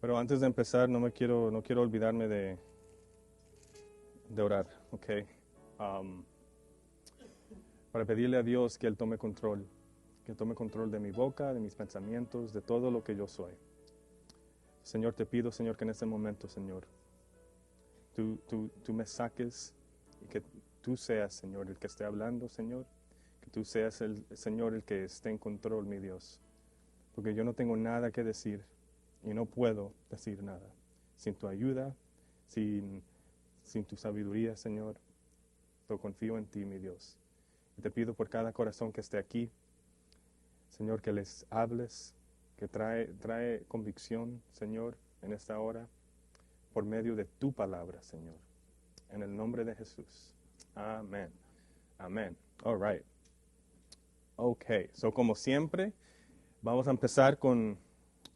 Pero antes de empezar, no quiero olvidarme de orar, ¿ok? Um, para pedirle a Dios que Él tome control, de mi boca, de mis pensamientos, de todo lo que yo soy. Señor, te pido, Señor, que en este momento, Señor, tú me saques y que tú seas, Señor, el que esté hablando, Señor, que tú seas el Señor el que esté en control, mi Dios, porque yo no tengo nada que decir y no puedo decir nada sin tu ayuda, sin tu sabiduría, Señor. Yo confío en ti, mi Dios. Y te pido por cada corazón que esté aquí, Señor, que les hables, que trae convicción, Señor, en esta hora, por medio de tu palabra, Señor. En el nombre de Jesús. Amén. Amén. All right. Okay. So, como siempre, vamos a empezar con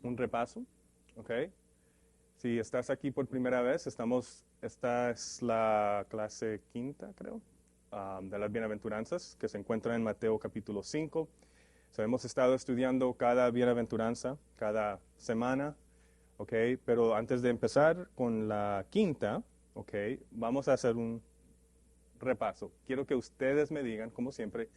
un repaso. Okay. Si estás aquí por primera vez, esta es la clase quinta, creo, de las bienaventuranzas, que se encuentra en Mateo capítulo 5. So, hemos estado estudiando cada bienaventuranza, cada semana, ¿ok? Pero antes de empezar con la quinta, ¿ok? Vamos a hacer un repaso. Quiero que ustedes me digan, como siempre,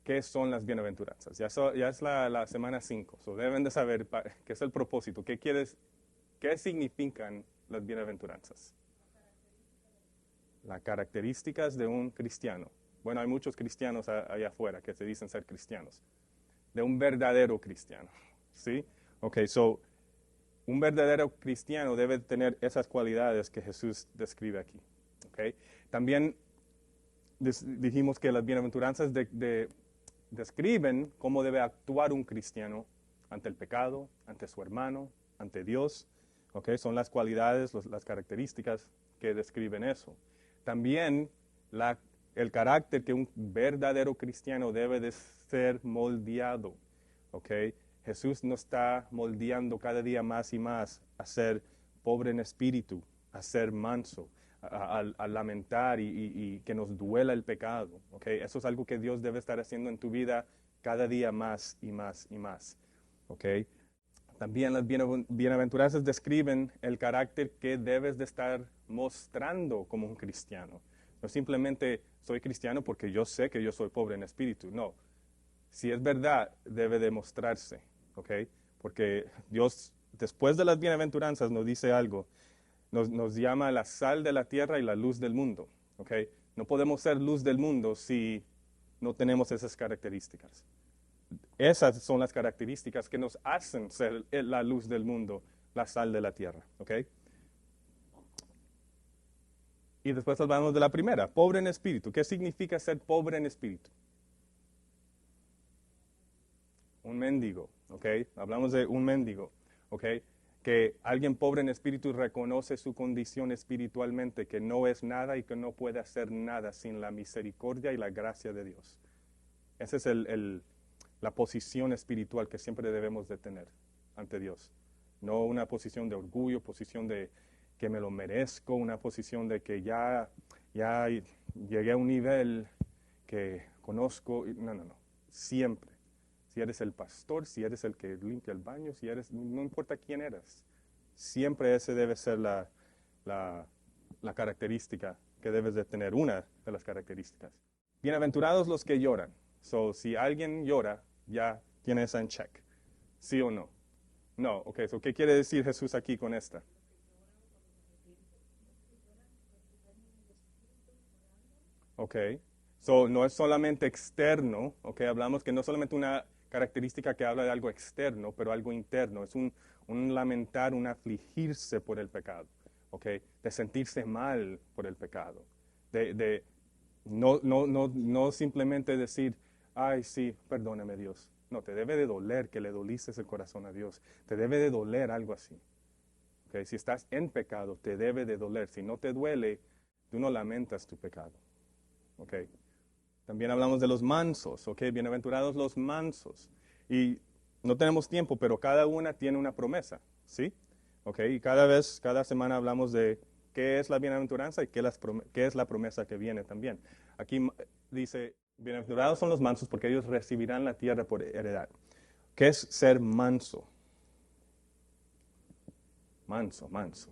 qué son las bienaventuranzas. Ya es la semana 5, so deben de saber qué es el propósito, qué significan las bienaventuranzas. Las características de un cristiano. Bueno, hay muchos cristianos allá afuera que se dicen ser cristianos. De un verdadero cristiano, ¿sí? Ok, so, un verdadero cristiano debe tener esas cualidades que Jesús describe aquí, ¿ok? También dijimos que las bienaventuranzas describen cómo debe actuar un cristiano ante el pecado, ante su hermano, ante Dios, ¿ok? Son las cualidades, las características que describen eso. También el carácter que un verdadero cristiano debe de ser moldeado, ¿ok? Jesús nos está moldeando cada día más y más a ser pobre en espíritu, a ser manso, a lamentar y que nos duela el pecado, ¿ok? Eso es algo que Dios debe estar haciendo en tu vida cada día más y más y más, ¿ok? También las bienaventuranzas describen el carácter que debes de estar mostrando como un cristiano. No simplemente soy cristiano porque yo sé que yo soy pobre en espíritu. No. Si es verdad, debe demostrarse. ¿Ok? Porque Dios, después de las bienaventuranzas, nos dice algo. Nos llama la sal de la tierra y la luz del mundo. ¿Ok? No podemos ser luz del mundo si no tenemos esas características. Esas son las características que nos hacen ser la luz del mundo, la sal de la tierra. ¿Ok? Y después hablamos de la primera, pobre en espíritu. ¿Qué significa ser pobre en espíritu? Un mendigo, ¿ok? Hablamos de un mendigo, ¿ok? Que alguien pobre en espíritu reconoce su condición espiritualmente, que no es nada y que no puede hacer nada sin la misericordia y la gracia de Dios. Esa es la posición espiritual que siempre debemos de tener ante Dios. No una posición de orgullo, posición de que me lo merezco, una posición de que ya llegué a un nivel que conozco. No. Siempre. Si eres el pastor, si eres el que limpia el baño, no importa quién eres. Siempre ese debe ser la característica que debes de tener, una de las características. Bienaventurados los que lloran. So, si alguien llora, ya tiene esa en check. ¿Sí o no? No, ok. So, ¿qué quiere decir Jesús aquí con esta? Ok. So, no es solamente externo, ok. Hablamos que no es solamente una característica que habla de algo externo, pero algo interno. Es un lamentar, un afligirse por el pecado, ok. De sentirse mal por el pecado. No simplemente decir, ay, sí, perdóname Dios. No, te debe de doler que le dolices el corazón a Dios. Te debe de doler algo así. Okay. Si estás en pecado, te debe de doler. Si no te duele, tú no lamentas tu pecado. Okay. También hablamos de los mansos. Okay. Bienaventurados los mansos. Y no tenemos tiempo, pero cada una tiene una promesa. ¿Sí? Okay. Y cada semana hablamos de qué es la bienaventuranza y qué es la promesa que viene también. Aquí dice, bienaventurados son los mansos porque ellos recibirán la tierra por heredad. ¿Qué es ser manso? manso, manso.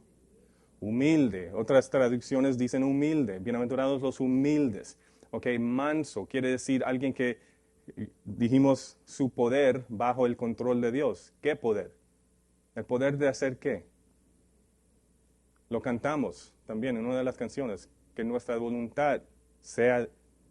Humilde, otras traducciones dicen humilde, bienaventurados los humildes. Ok, manso quiere decir alguien que, dijimos, su poder bajo el control de Dios. ¿Qué poder? ¿El poder de hacer qué? Lo cantamos también en una de las canciones, que nuestra voluntad sea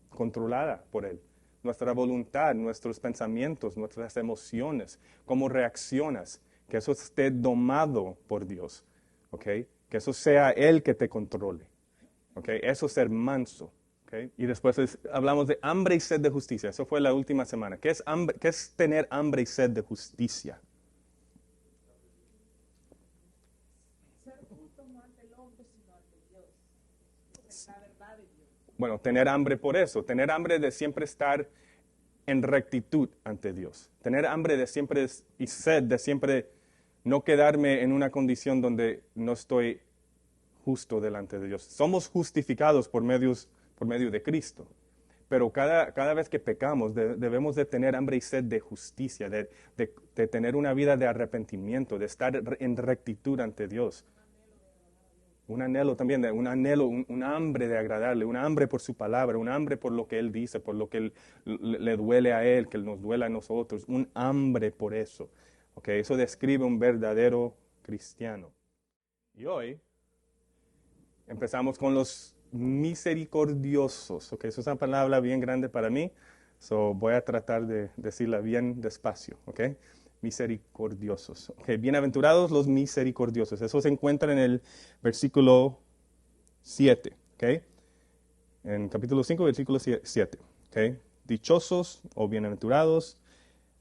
controlada por Él. Nuestra voluntad, nuestros pensamientos, nuestras emociones, cómo reaccionas, que eso esté domado por Dios, ¿ok? Que eso sea Él que te controle, ¿ok? Eso es ser manso, ¿ok? Y después hablamos de hambre y sed de justicia, eso fue la última semana. ¿Qué es tener hambre y sed de justicia? Bueno, tener hambre por eso, tener hambre de siempre estar en rectitud ante Dios, tener hambre de siempre y sed de siempre no quedarme en una condición donde no estoy justo delante de Dios. Somos justificados por medio de Cristo, pero cada vez que pecamos debemos de tener hambre y sed de justicia, de tener una vida de arrepentimiento, de estar en rectitud ante Dios. Un anhelo también, un hambre de agradarle, un hambre por su palabra, un hambre por lo que Él dice, por lo que le duele a Él, que nos duele a nosotros, un hambre por eso. Okay, eso describe un verdadero cristiano. Y hoy empezamos con los misericordiosos. Okay, eso es una palabra bien grande para mí, so voy a tratar de decirla bien despacio. Okay. Misericordiosos. Okay, bienaventurados los misericordiosos. Eso se encuentra en el versículo 7. Okay. En capítulo 5, versículo 7. Okay. Dichosos o bienaventurados.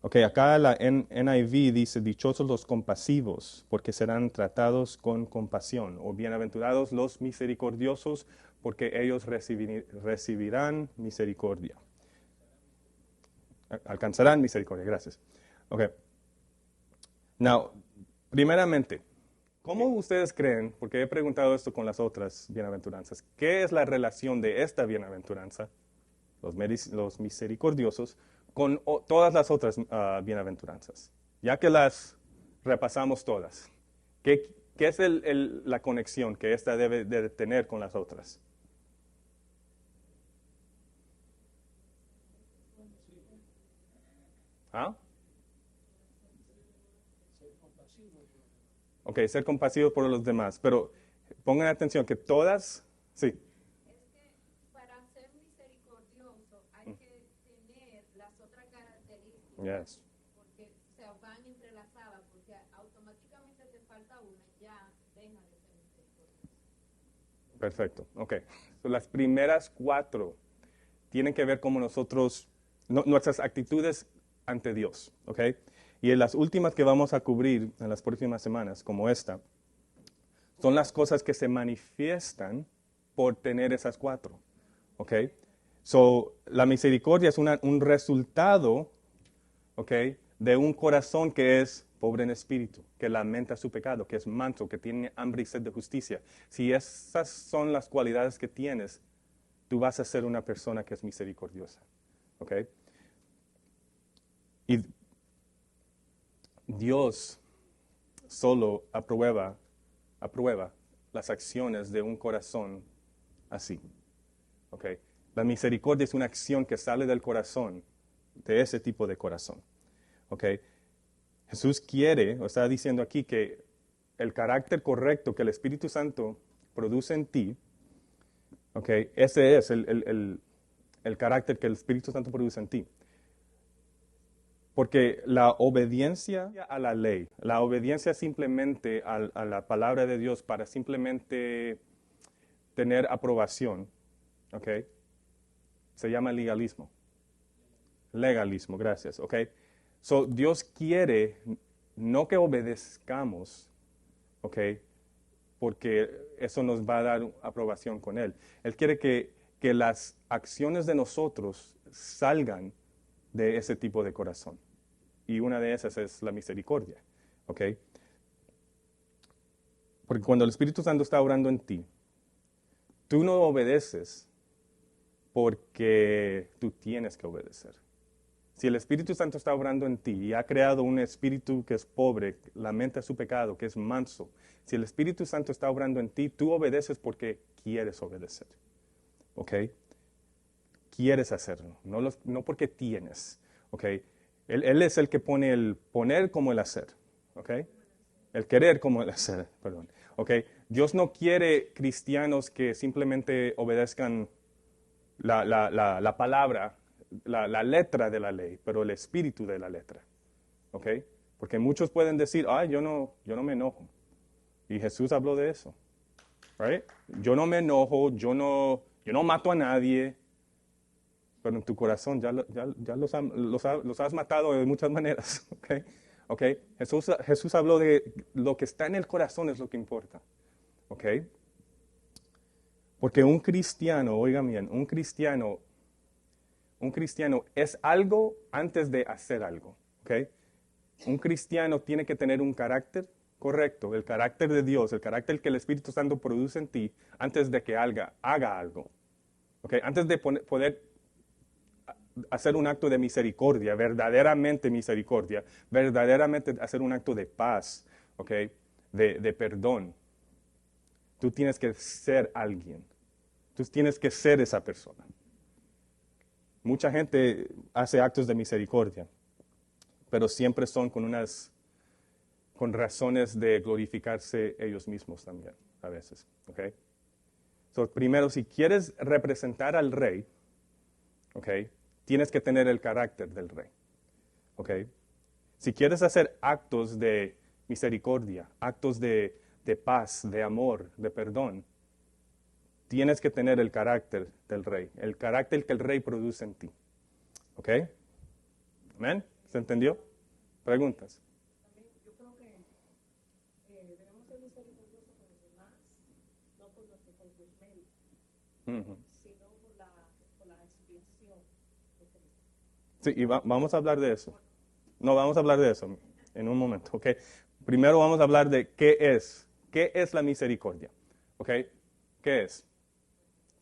Okay, acá la NIV dice, dichosos los compasivos, porque serán tratados con compasión. O bienaventurados los misericordiosos, porque ellos recibirán misericordia. Alcanzarán misericordia, gracias. Okay. Now, primeramente, ¿cómo ustedes creen, porque he preguntado esto con las otras bienaventuranzas, qué es la relación de esta bienaventuranza, los misericordiosos, con todas las otras bienaventuranzas? Ya que las repasamos todas, ¿qué es la conexión que esta debe de tener con las otras? ¿Ah? Ok, ser compasivo por los demás, pero pongan atención que todas, sí. Es que para ser misericordioso hay que tener las otras características, Yes. porque van entrelazadas, porque automáticamente te falta una, ya deja de ser misericordioso. Perfecto, ok. So, las primeras 4 tienen que ver como nosotros, nuestras actitudes ante Dios, ok. Y en las últimas que vamos a cubrir en las próximas semanas, como esta, son las cosas que se manifiestan por tener esas 4, ok. So, la misericordia es un resultado, ok, de un corazón que es pobre en espíritu, que lamenta su pecado, que es manso, que tiene hambre y sed de justicia. Si esas son las cualidades que tienes, tú vas a ser una persona que es misericordiosa. ¿Ok? Y Dios solo aprueba las acciones de un corazón así. ¿Ok? La misericordia es una acción que sale del corazón, de ese tipo de corazón. ¿Ok? Jesús quiere, o está diciendo aquí, que el carácter correcto que el Espíritu Santo produce en ti, okay, ese es el carácter que el Espíritu Santo produce en ti. Porque la obediencia a la ley, la obediencia simplemente a la palabra de Dios para simplemente tener aprobación, okay, se llama legalismo. Legalismo, gracias, okay. So, Dios quiere no que obedezcamos, ¿ok? Porque eso nos va a dar aprobación con Él. Él quiere que las acciones de nosotros salgan de ese tipo de corazón. Y una de esas es la misericordia, ¿ok? Porque cuando el Espíritu Santo está obrando en ti, tú no obedeces porque tú tienes que obedecer, Si el Espíritu Santo está obrando en ti y ha creado un espíritu que es pobre, lamenta su pecado, que es manso, si el Espíritu Santo está obrando en ti, tú obedeces porque quieres obedecer. ¿Ok? Quieres hacerlo, no porque tienes. ¿Ok? Él es el que pone el poner como el hacer. ¿Ok? El querer como el hacer, perdón. ¿Ok? Dios no quiere cristianos que simplemente obedezcan la palabra, la letra de la ley, pero el espíritu de la letra. ¿Ok? Porque muchos pueden decir, ay, yo no me enojo. Y Jesús habló de eso. Right? Yo no me enojo, yo no mato a nadie. Pero en tu corazón ya los has matado de muchas maneras. ¿Ok? ¿Ok? Jesús habló de lo que está en el corazón es lo que importa. ¿Ok? Porque un cristiano, oigan bien, un cristiano es algo antes de hacer algo. ¿Ok? Un cristiano tiene que tener un carácter correcto, el carácter de Dios, el carácter que el Espíritu Santo produce en ti antes de que haga algo. ¿Ok? Antes de poder hacer un acto de misericordia, verdaderamente hacer un acto de paz, ¿ok? De perdón. Tú tienes que ser alguien. Tú tienes que ser esa persona. Mucha gente hace actos de misericordia, pero siempre son con razones de glorificarse ellos mismos también, a veces, ¿ok? So, primero, si quieres representar al rey, ¿ok? Tienes que tener el carácter del rey, ¿ok? Si quieres hacer actos de misericordia, actos de paz, de amor, de perdón, tienes que tener el carácter del rey, el carácter que el rey produce en ti, ¿ok? ¿Amén? ¿Se entendió? ¿Preguntas? Yo creo que debemos ser misericordiosos con los demás, no por nuestros propios méritos, sino por la expiación de Cristo. Sí, y vamos a hablar de eso. No, vamos a hablar de eso en un momento, ¿ok? Primero vamos a hablar de qué es la misericordia, ¿ok? ¿Qué es?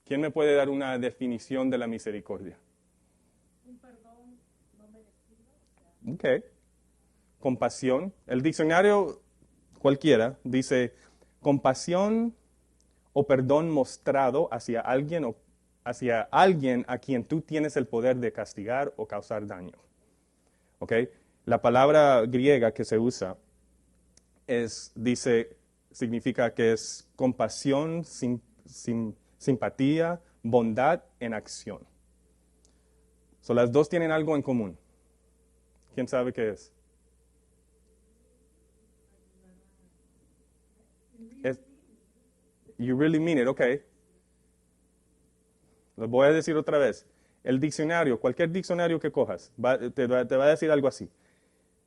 ¿Quién me puede dar una definición de la misericordia? Un perdón no merecido. Ok. Compasión. El diccionario cualquiera dice compasión o perdón mostrado hacia alguien a quien tú tienes el poder de castigar o causar daño. ¿Ok? La palabra griega que se usa significa que es compasión, simpatía, bondad en acción. So, las dos tienen algo en común. ¿Quién sabe qué es? You really mean it, ok. Lo voy a decir otra vez. El diccionario, cualquier diccionario que cojas, te va a decir algo así.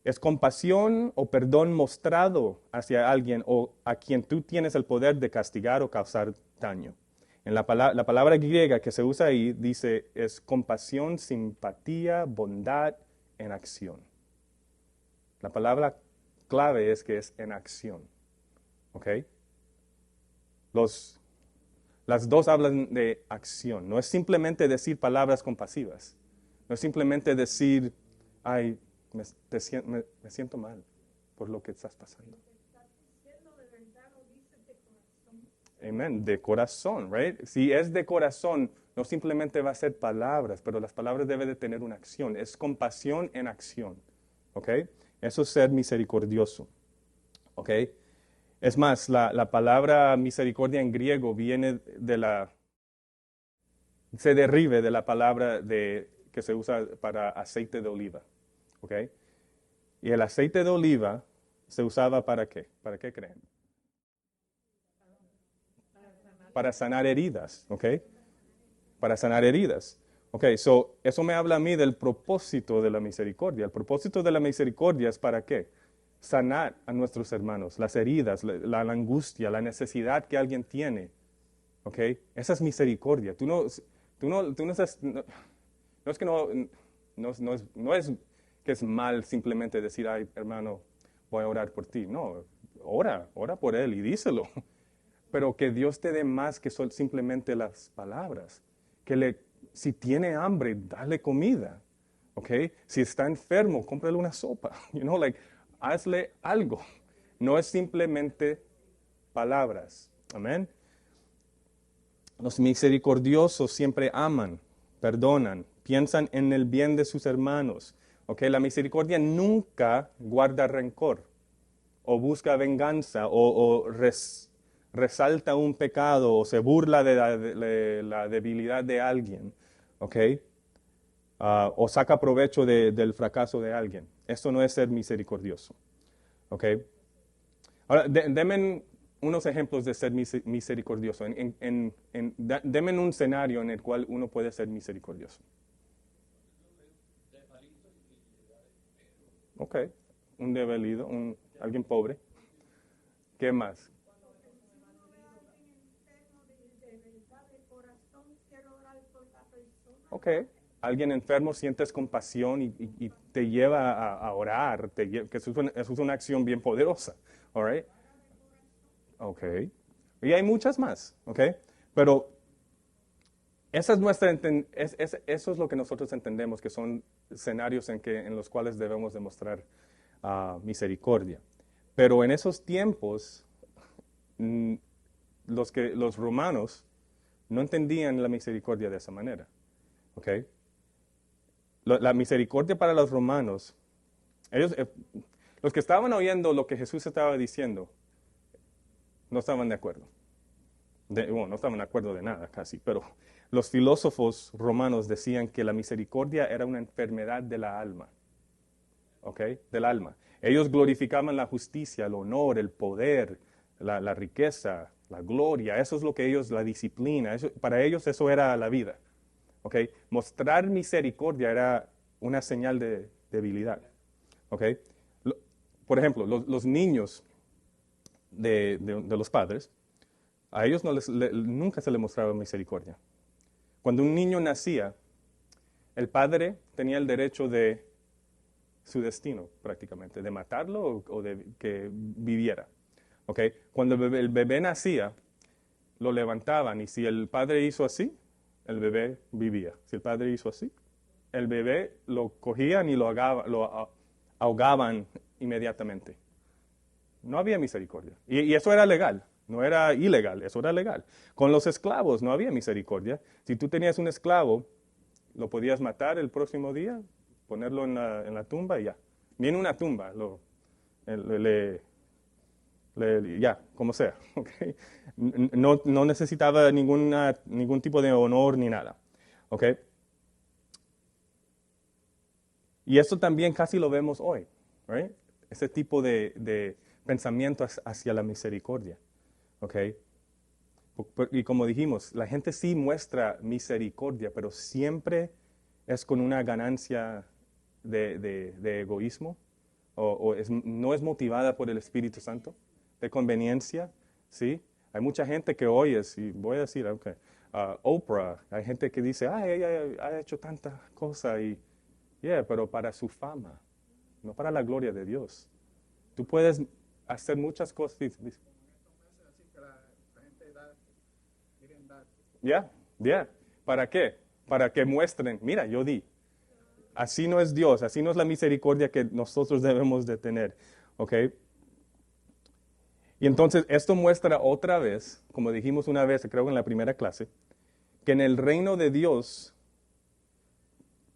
Es compasión o perdón mostrado hacia alguien o a quien tú tienes el poder de castigar o causar daño. En la palabra griega que se usa ahí dice es compasión, simpatía, bondad en acción. La palabra clave es que es en acción. ¿Ok? Las dos hablan de acción. No es simplemente decir palabras compasivas. No es simplemente decir, ay, me siento mal por lo que estás pasando. Amén, de corazón, right? Si es de corazón, no simplemente va a ser palabras, pero las palabras deben de tener una acción. Es compasión en acción, ¿ok? Eso es ser misericordioso, ¿ok? Es más, la palabra misericordia en griego viene se derive de la palabra que se usa para aceite de oliva, ¿ok? Y el aceite de oliva se usaba ¿para qué? ¿Para qué creen? Para sanar heridas, ¿ok? Para sanar heridas. Ok, eso me habla a mí del propósito de la misericordia. El propósito de la misericordia es ¿para qué? Sanar a nuestros hermanos, las heridas, la angustia, la necesidad que alguien tiene. ¿Ok? Esa es misericordia. No es que es mal simplemente decir, ay, hermano, voy a orar por ti. No, ora por él y díselo. Pero que Dios te dé más que simplemente las palabras. Si tiene hambre, dale comida. ¿ok? Si está enfermo, cómprale una sopa, hazle algo. No es simplemente palabras, amén. Los misericordiosos siempre aman, perdonan, piensan en el bien de sus hermanos, ¿ok? La misericordia nunca guarda rencor, o busca venganza, o resalta un pecado, o se burla de la debilidad de alguien, ¿ok? O saca provecho del fracaso de alguien. Esto no es ser misericordioso, ¿ok? Ahora, denme unos ejemplos de ser misericordioso. Denme un escenario en el cual uno puede ser misericordioso. Ok, un devalido, alguien pobre. ¿Qué más? Ok, alguien enfermo, sientes compasión y te lleva a orar, que eso es una acción bien poderosa, all right? Ok, y hay muchas más, ok, pero esa es eso es lo que nosotros entendemos, que son escenarios en los cuales debemos demostrar misericordia. Pero en esos tiempos, los romanos no entendían la misericordia de esa manera. ¿Ok? La misericordia para los romanos, ellos, los que estaban oyendo lo que Jesús estaba diciendo, no estaban de acuerdo. No estaban de acuerdo de nada casi, pero los filósofos romanos decían que la misericordia era una enfermedad de la alma. ¿Ok? Del alma. Ellos glorificaban la justicia, el honor, el poder, la riqueza, la gloria. Eso es lo que ellos, la disciplina. Para ellos eso era la vida. ¿Ok? Mostrar misericordia era una señal de debilidad. ¿Ok? Por ejemplo, los niños de los padres, a ellos nunca se les mostraba misericordia. Cuando un niño nacía, el padre tenía el derecho de su destino, prácticamente, de matarlo o de que viviera. ¿Ok? Cuando el bebé nacía, lo levantaban y si el padre hizo así, el bebé vivía. Si el padre hizo así, el bebé lo cogían y lo ahogaban inmediatamente. No había misericordia. Y eso era legal, no era ilegal, eso era legal. Con los esclavos no había misericordia. Si tú tenías un esclavo, lo podías matar el próximo día, ponerlo en la tumba y ya. Ni en una tumba, ya, como sea. ¿Okay? No necesitaba ningún tipo de honor ni nada. ¿Ok? Y eso también casi lo vemos hoy. ¿Right? Ese tipo de pensamiento hacia la misericordia. ¿Ok? Y como dijimos, la gente sí muestra misericordia, pero siempre es con una ganancia de egoísmo o no es motivada por el Espíritu Santo, de conveniencia, ¿sí? Hay mucha gente que oyes, y voy a decir, okay, Oprah, hay gente que dice, ella ha hecho tantas cosas, pero para su fama, no para la gloria de Dios. Tú puedes hacer muchas cosas. ¿Para qué? Para que muestren, mira, yo di. Así no es Dios, así no es la misericordia que nosotros debemos de tener, ¿ok? Y entonces esto muestra otra vez, como dijimos una vez, creo en la primera clase, que en el reino de Dios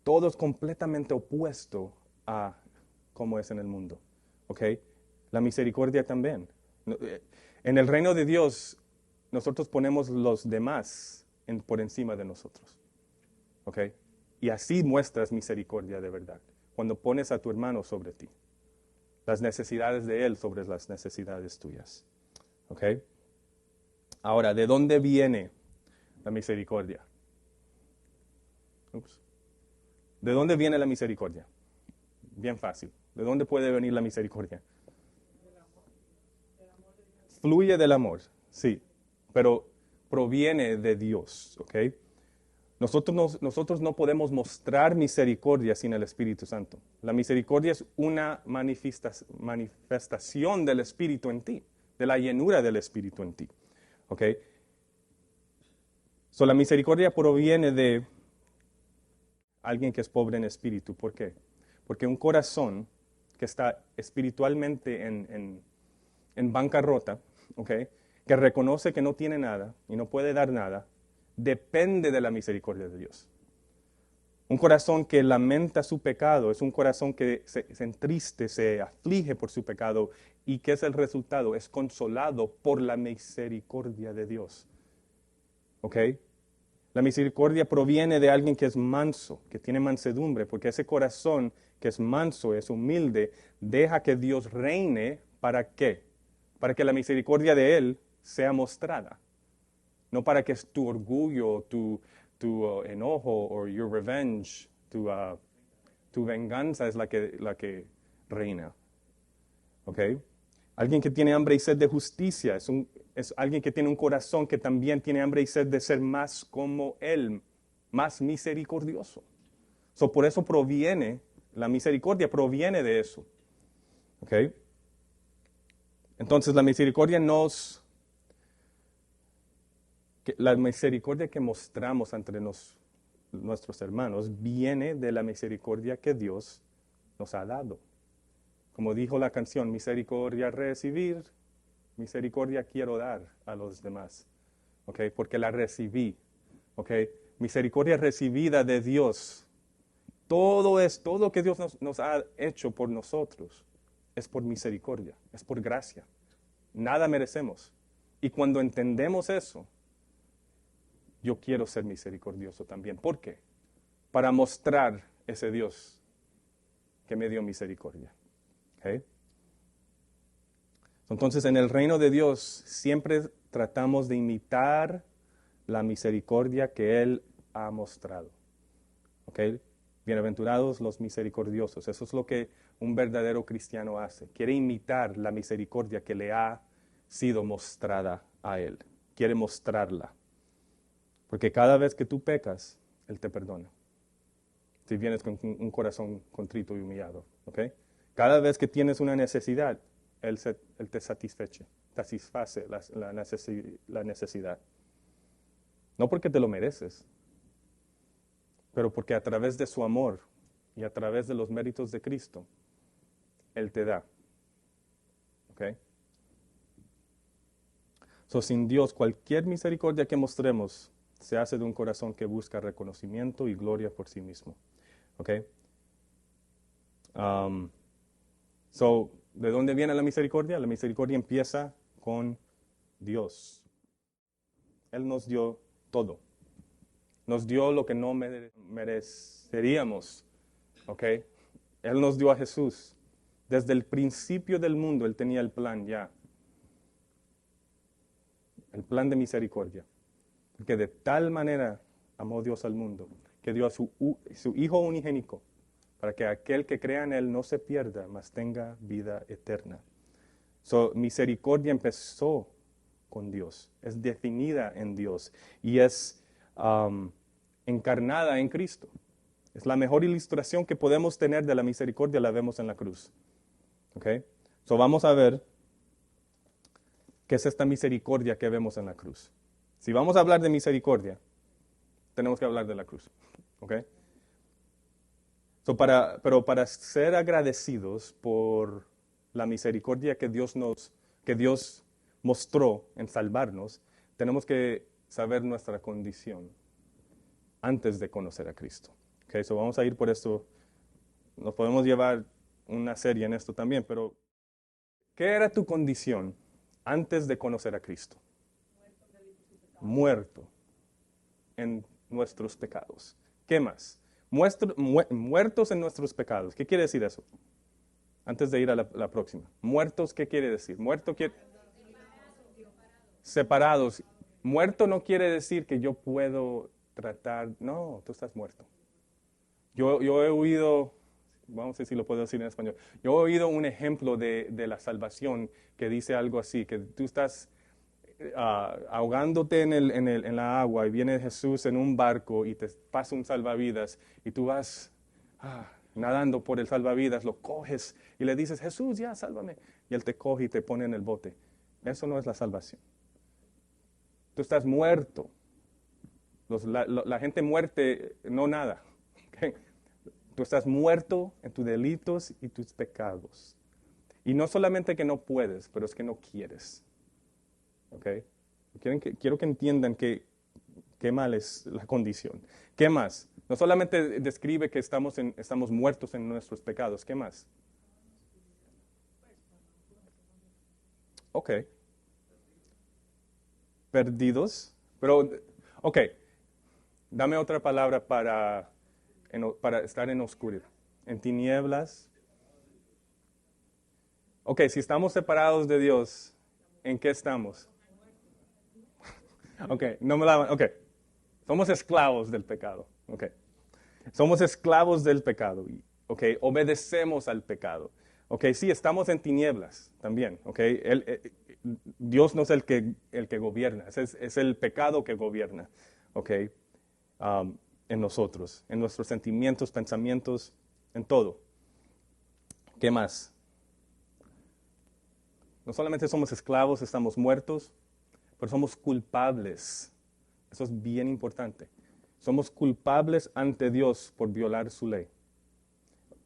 todo es completamente opuesto a cómo es en el mundo, ¿ok? La misericordia también. En el reino de Dios nosotros ponemos los demás por encima de nosotros, ¿ok? Y así muestras misericordia de verdad, cuando pones a tu hermano sobre ti, las necesidades de él sobre las necesidades tuyas. ¿Ok? Ahora, ¿de dónde viene la misericordia? ¿De dónde viene la misericordia? Bien fácil. ¿De dónde puede venir la misericordia? Fluye del amor, sí, pero proviene de Dios, ¿ok? Nosotros no podemos mostrar misericordia sin el Espíritu Santo. La misericordia es una manifestación del Espíritu en ti, de la llenura del Espíritu en ti. ¿Ok? La misericordia proviene de alguien que es pobre en espíritu. ¿Por qué? Porque un corazón que está espiritualmente en bancarrota, ¿ok?, que reconoce que no tiene nada y no puede dar nada, depende de la misericordia de Dios. Un corazón que lamenta su pecado es un corazón que se entriste, se aflige por su pecado. ¿Y qué es el resultado? Es consolado por la misericordia de Dios. ¿Ok? La misericordia proviene de alguien que es manso, que tiene mansedumbre, porque ese corazón que es manso, es humilde, deja que Dios reine. ¿Para qué? Para que la misericordia de Él sea mostrada. No para que tu orgullo, tu enojo o your revenge, tu venganza es la que reina. ¿Ok? Alguien que tiene hambre y sed de justicia es alguien que tiene un corazón que también tiene hambre y sed de ser más como Él, más misericordioso. Por eso la misericordia proviene de eso. ¿Ok? Entonces la misericordia la misericordia que mostramos entre nuestros hermanos viene de la misericordia que Dios nos ha dado. Como dijo la canción, misericordia recibir, misericordia quiero dar a los demás. ¿Ok? Porque la recibí. ¿Ok? Misericordia recibida de Dios. Todo lo que Dios nos ha hecho por nosotros es por misericordia, es por gracia. Nada merecemos. Y cuando entendemos eso, yo quiero ser misericordioso también. ¿Por qué? Para mostrar ese Dios que me dio misericordia. ¿Okay? Entonces, en el reino de Dios siempre tratamos de imitar la misericordia que Él ha mostrado. ¿Okay? Bienaventurados los misericordiosos. Eso es lo que un verdadero cristiano hace. Quiere imitar la misericordia que le ha sido mostrada a Él. Quiere mostrarla. Porque cada vez que tú pecas, Él te perdona. Si vienes con un corazón contrito y humillado. ¿Okay? Cada vez que tienes una necesidad, Él te satisface la necesidad. No porque te lo mereces, pero porque a través de su amor y a través de los méritos de Cristo, Él te da. ¿Ok? Sin Dios, cualquier misericordia que mostremos se hace de un corazón que busca reconocimiento y gloria por sí mismo. ¿Ok? ¿De dónde viene la misericordia? La misericordia empieza con Dios. Él nos dio todo. Nos dio lo que no mereceríamos. ¿Ok? Él nos dio a Jesús. Desde el principio del mundo Él tenía el plan ya. El plan de misericordia. Porque de tal manera amó Dios al mundo, que dio a su Hijo unigénito, para que aquel que crea en Él no se pierda, mas tenga vida eterna. Misericordia empezó con Dios, es definida en Dios y es encarnada en Cristo. Es la mejor ilustración que podemos tener de la misericordia, la vemos en la cruz. ¿Okay? Vamos a ver qué es esta misericordia que vemos en la cruz. Si vamos a hablar de misericordia, tenemos que hablar de la cruz. ¿Okay? Pero para ser agradecidos por la misericordia que Dios mostró en salvarnos, tenemos que saber nuestra condición antes de conocer a Cristo. Okay, vamos a ir por esto. Nos podemos llevar una serie en esto también, pero ¿qué era tu condición antes de conocer a Cristo? Muerto en nuestros pecados. ¿Qué más? Muertos en nuestros pecados. ¿Qué quiere decir eso? Antes de ir a la próxima. Muertos, ¿qué quiere decir? Separados. Muerto no quiere decir que yo puedo tratar. No, tú estás muerto. Yo he oído, vamos a ver si lo puedo decir en español. Yo he oído un ejemplo de la salvación que dice algo así, que tú estás ahogándote en la agua y viene Jesús en un barco y te pasa un salvavidas y tú vas nadando por el salvavidas, lo coges y le dices, Jesús, ya, sálvame. Y Él te coge y te pone en el bote. Eso no es la salvación. Tú estás muerto. La gente muerte no nada. ¿ok? Tú estás muerto en tus delitos y tus pecados. Y no solamente que no puedes, pero es que no quieres. ¿Ok? Quiero que entiendan qué mal es la condición. ¿Qué más? No solamente describe que estamos muertos en nuestros pecados. ¿Qué más? Ok. Perdidos. Pero, ok. Dame otra palabra para estar en oscuridad. En tinieblas. Ok, si estamos separados de Dios, ¿en qué estamos? Ok, no me la... Ok. Somos esclavos del pecado. Ok. Somos esclavos del pecado. Ok, obedecemos al pecado. Ok, sí, estamos en tinieblas también. Ok, Dios no es el que gobierna, es el pecado que gobierna. Ok, en nosotros, en nuestros sentimientos, pensamientos, en todo. ¿Qué más? No solamente somos esclavos, estamos muertos, pero somos culpables. Eso es bien importante. Somos culpables ante Dios por violar su ley.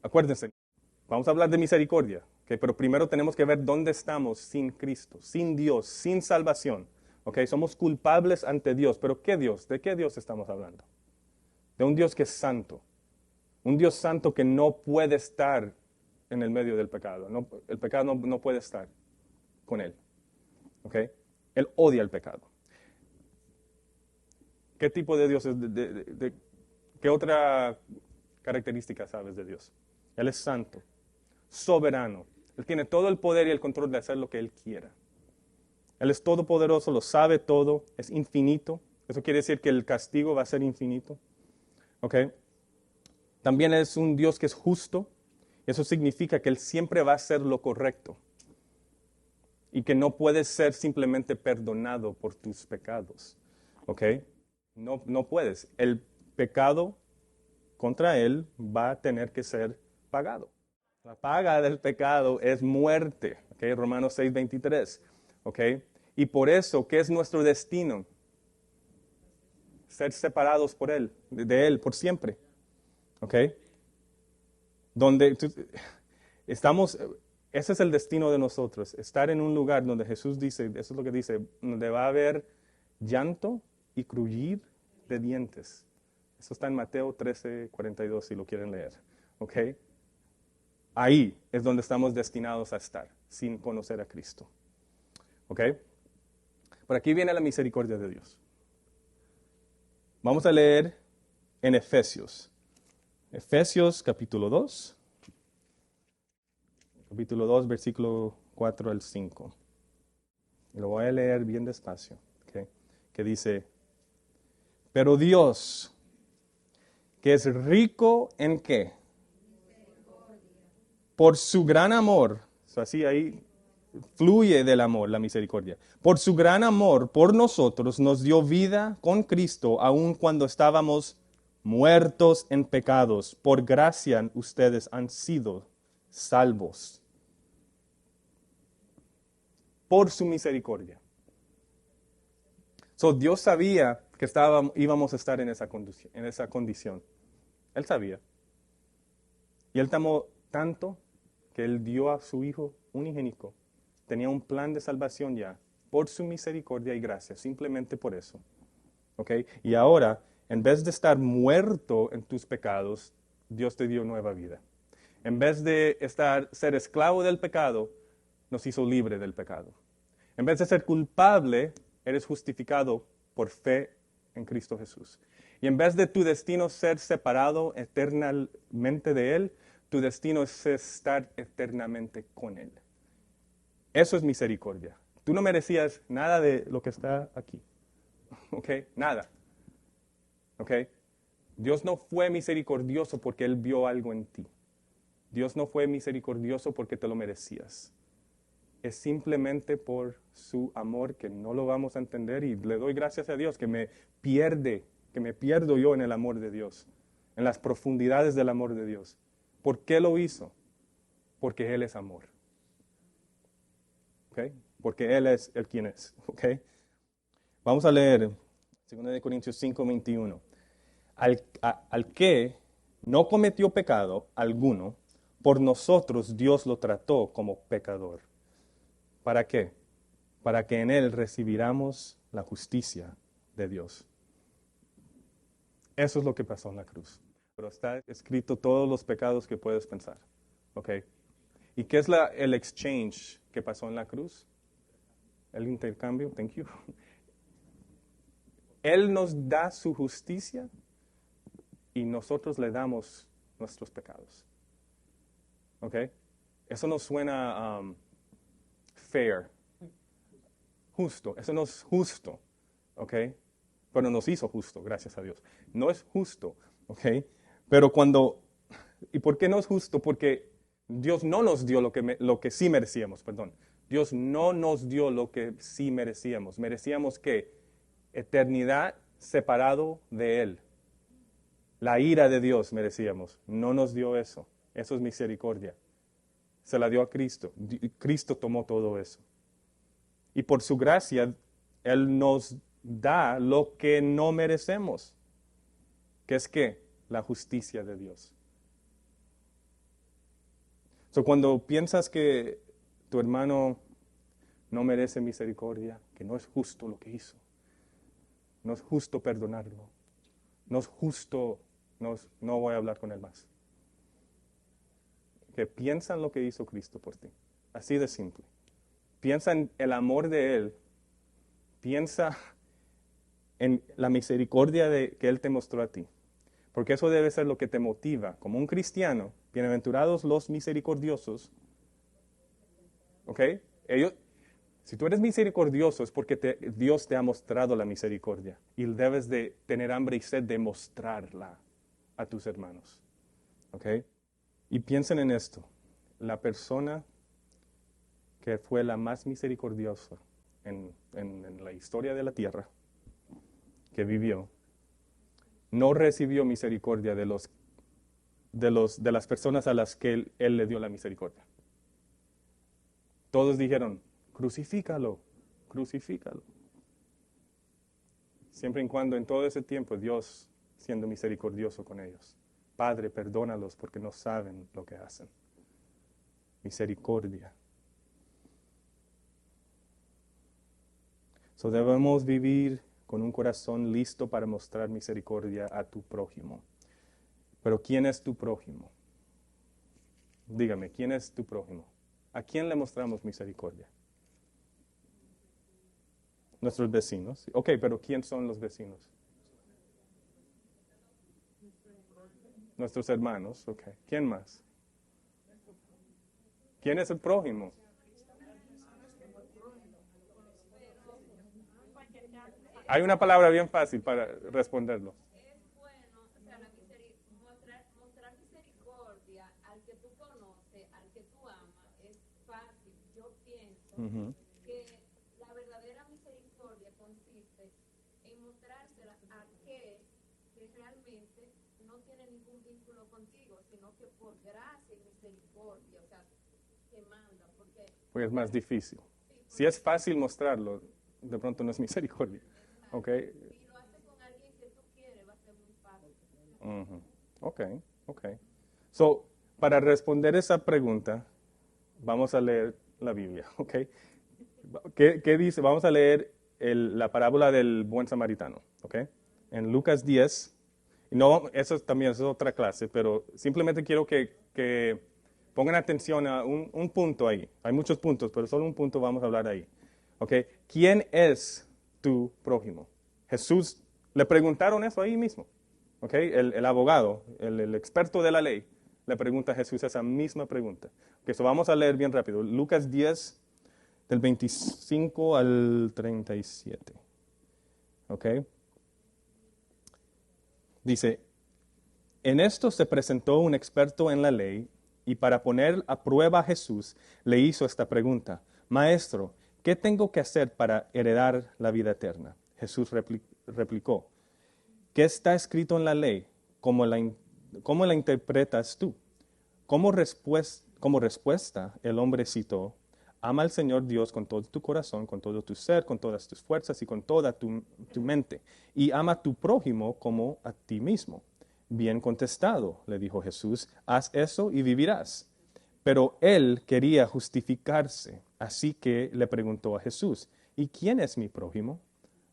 Acuérdense, vamos a hablar de misericordia, ¿okay? Pero primero tenemos que ver dónde estamos sin Cristo, sin Dios, sin salvación. ¿Okay? Somos culpables ante Dios, pero ¿qué Dios? ¿De qué Dios estamos hablando? De un Dios que es santo. Un Dios santo que no puede estar en el medio del pecado. No, el pecado no puede estar con él. ¿Okay? Él odia el pecado. ¿Qué tipo de Dios es? ¿Qué otra característica sabes de Dios? Él es santo, soberano. Él tiene todo el poder y el control de hacer lo que Él quiera. Él es todopoderoso, lo sabe todo, es infinito. Eso quiere decir que el castigo va a ser infinito. ¿Ok? También es un Dios que es justo. Eso significa que Él siempre va a hacer lo correcto. Y que no puedes ser simplemente perdonado por tus pecados. ¿Ok? No puedes. El pecado contra Él va a tener que ser pagado. La paga del pecado es muerte. ¿Ok? Romanos 6:23. ¿Ok? Y por eso, ¿qué es nuestro destino? Ser separados por Él, de Él, por siempre. ¿Ok? Donde estamos, ese es el destino de nosotros, estar en un lugar donde Jesús dice, eso es lo que dice, donde va a haber llanto y crujir de dientes. Eso está en Mateo 13:42, si lo quieren leer. ¿Ok? Ahí es donde estamos destinados a estar, sin conocer a Cristo. ¿Ok? Por aquí viene la misericordia de Dios. Vamos a leer en Efesios. Efesios capítulo 2. Capítulo 2, versículo 4 al 5. Lo voy a leer bien despacio. ¿Okay? Que dice, pero Dios, que es rico en ¿qué? Por su gran amor, así ahí fluye del amor, la misericordia. Por su gran amor por nosotros nos dio vida con Cristo, aun cuando estábamos muertos en pecados. Por gracia ustedes han sido salvos. Por su misericordia. So, Dios sabía que íbamos a estar en esa condición. Él sabía. Y Él te amó tanto que Él dio a su Hijo unigénito. Tenía un plan de salvación ya, por su misericordia y gracia, simplemente por eso. ¿Ok? Y ahora, en vez de estar muerto en tus pecados, Dios te dio nueva vida. En vez de ser esclavo del pecado, nos hizo libre del pecado. En vez de ser culpable, eres justificado por fe en Cristo Jesús. Y en vez de tu destino ser separado eternamente de Él, tu destino es estar eternamente con Él. Eso es misericordia. Tú no merecías nada de lo que está aquí. ¿Ok? Nada. ¿Ok? Dios no fue misericordioso porque Él vio algo en ti. Dios no fue misericordioso porque te lo merecías. Es simplemente por su amor que no lo vamos a entender y le doy gracias a Dios que me pierdo yo en el amor de Dios, en las profundidades del amor de Dios. ¿Por qué lo hizo? Porque Él es amor. ¿Okay? Porque Él es el quien es. ¿Okay? Vamos a leer 2 Corintios 5:21. Al que no cometió pecado alguno, por nosotros Dios lo trató como pecador. ¿Para qué? Para que en Él recibiéramos la justicia de Dios. Eso es lo que pasó en la cruz. Pero está escrito todos los pecados que puedes pensar. ¿Ok? ¿Y qué es el exchange que pasó en la cruz? El intercambio, thank you. Él nos da su justicia y nosotros le damos nuestros pecados. ¿Ok? Eso no suena fair, justo. Eso no es justo. ¿Ok? Pero nos hizo justo, gracias a Dios. No es justo. ¿Ok? Pero ¿y por qué no es justo? Porque Dios no nos dio lo que sí merecíamos, perdón. Dios no nos dio lo que sí merecíamos. Merecíamos que eternidad separado de Él. La ira de Dios merecíamos. No nos dio eso. Eso es misericordia. Se la dio a Cristo. Cristo tomó todo eso. Y por su gracia, Él nos da lo que no merecemos. ¿Qué es qué? La justicia de Dios. Cuando piensas que tu hermano no merece misericordia, que no es justo lo que hizo, no es justo perdonarlo, no es justo, no voy a hablar con él más. Que piensa en lo que hizo Cristo por ti. Así de simple. Piensa en el amor de Él. Piensa en la misericordia que Él te mostró a ti. Porque eso debe ser lo que te motiva. Como un cristiano, bienaventurados los misericordiosos. ¿Ok? Si tú eres misericordioso es porque Dios te ha mostrado la misericordia. Y debes de tener hambre y sed de mostrarla a tus hermanos. ¿Ok? Y piensen en esto. La persona que fue la más misericordiosa en la historia de la tierra, que vivió, no recibió misericordia de las personas a las que él le dio la misericordia. Todos dijeron, crucifícalo, crucifícalo. Siempre y cuando en todo ese tiempo Dios siendo misericordioso con ellos. Padre, perdónalos porque no saben lo que hacen. Misericordia. Debemos vivir con un corazón listo para mostrar misericordia a tu prójimo. Pero ¿quién es tu prójimo? Dígame, ¿quién es tu prójimo? ¿A quién le mostramos misericordia? Nuestros vecinos. Ok, pero ¿quién son los vecinos? Nuestros hermanos. Ok. ¿Quién más? ¿Quién es el prójimo? Hay una palabra bien fácil para responderlo. Es bueno, o sea, mostrar misericordia al que tú conoces, al que tú amas, es fácil. Yo pienso que la verdadera misericordia consiste en mostrársela a aquel que realmente no tiene ningún vínculo contigo, sino que por gracia y misericordia, o sea, te manda. Porque es más difícil. Si es fácil mostrarlo, de pronto no es misericordia. Okay. Si lo haces con alguien que tú quieres, va a ser muy fácil. Ok. Para responder esa pregunta, vamos a leer la Biblia, ¿ok? ¿Qué dice? Vamos a leer la parábola del buen samaritano, ¿ok? En Lucas 10. No, eso también es otra clase, pero simplemente quiero que pongan atención a un punto ahí. Hay muchos puntos, pero solo un punto vamos a hablar ahí, ¿ok? ¿Quién es tu prójimo? Jesús, le preguntaron eso ahí mismo. ¿Okay? El abogado, el experto de la ley, le pregunta a Jesús esa misma pregunta. Okay, vamos a leer bien rápido. Lucas 10, del 25 al 37. ¿Okay? Dice, en esto se presentó un experto en la ley y para poner a prueba a Jesús le hizo esta pregunta. Maestro, ¿qué tengo que hacer para heredar la vida eterna? Jesús replicó, ¿qué está escrito en la ley? ¿Cómo la interpretas tú? Como respuesta, el hombre citó, ama al Señor Dios con todo tu corazón, con todo tu ser, con todas tus fuerzas y con toda tu mente. Y ama a tu prójimo como a ti mismo. Bien contestado, le dijo Jesús, haz eso y vivirás. Pero él quería justificarse, así que le preguntó a Jesús, ¿y quién es mi prójimo?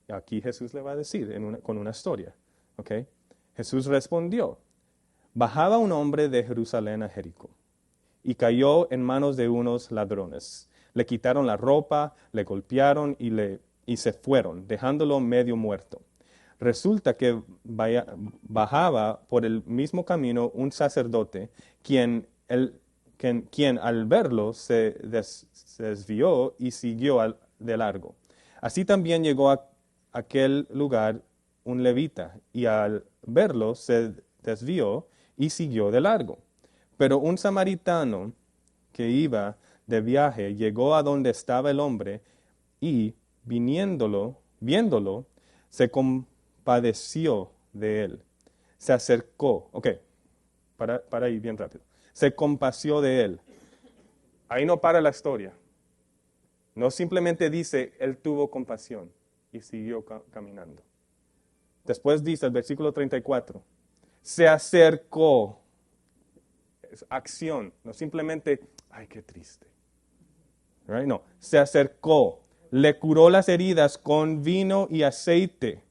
Aquí Jesús le va a decir con una historia. ¿Ok? Jesús respondió, bajaba un hombre de Jerusalén a Jericó y cayó en manos de unos ladrones. Le quitaron la ropa, le golpearon y se fueron, dejándolo medio muerto. Resulta que bajaba por el mismo camino un sacerdote, quien al verlo se desvió y siguió de largo. Así también llegó a aquel lugar un levita, y al verlo se desvió y siguió de largo. Pero un samaritano que iba de viaje llegó a donde estaba el hombre y, viéndolo, se compadeció de él. Se acercó. Ok, para ahí bien rápido. Se compadeció de él. Ahí no para la historia. No simplemente dice, él tuvo compasión y siguió caminando. Después dice el versículo 34, se acercó. Es acción, no simplemente, ay, qué triste. Right? No, se acercó, le curó las heridas con vino y aceite,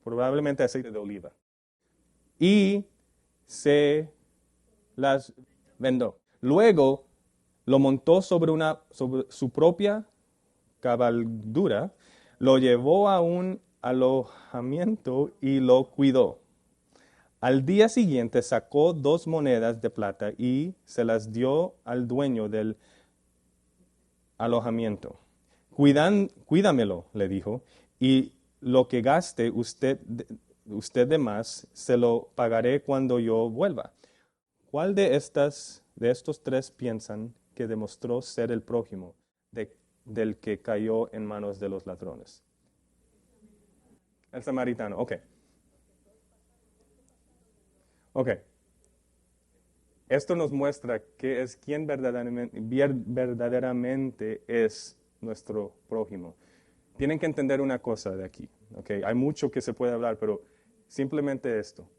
probablemente aceite de oliva, y se las vendó. Luego lo montó sobre su propia cabalgadura, lo llevó a un alojamiento y lo cuidó. Al día siguiente sacó 2 monedas de plata y se las dio al dueño del alojamiento. Cuídamelo, le dijo, y lo que gaste usted de más, se lo pagaré cuando yo vuelva. ¿Cuál de estos 3 piensan que demostró ser el prójimo del que cayó en manos de los ladrones? El samaritano, ok. Ok. Esto nos muestra que es quien verdaderamente es nuestro prójimo. Tienen que entender una cosa de aquí. Okay. Hay mucho que se puede hablar, pero simplemente esto.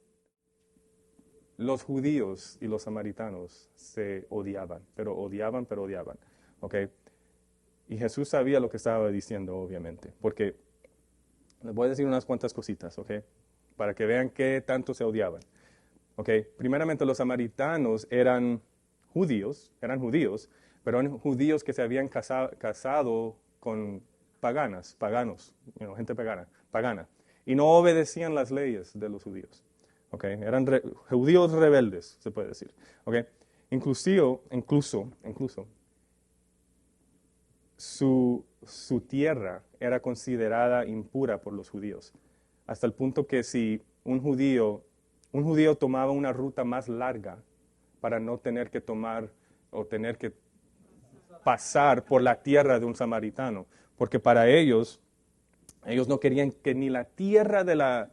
Los judíos y los samaritanos se odiaban, pero odiaban. Okay. Y Jesús sabía lo que estaba diciendo, obviamente, porque les voy a decir unas cuantas cositas, okay, para que vean qué tanto se odiaban. Okay. Primeramente, los samaritanos eran judíos, pero eran judíos que se habían casado con paganos, gente pagana, y no obedecían las leyes de los judíos. Okay. Eran judíos rebeldes, se puede decir. Okay. Incluso su tierra era considerada impura por los judíos, hasta el punto que si un judío tomaba una ruta más larga para no tener que tomar o tener que pasar por la tierra de un samaritano, porque para ellos no querían que ni la tierra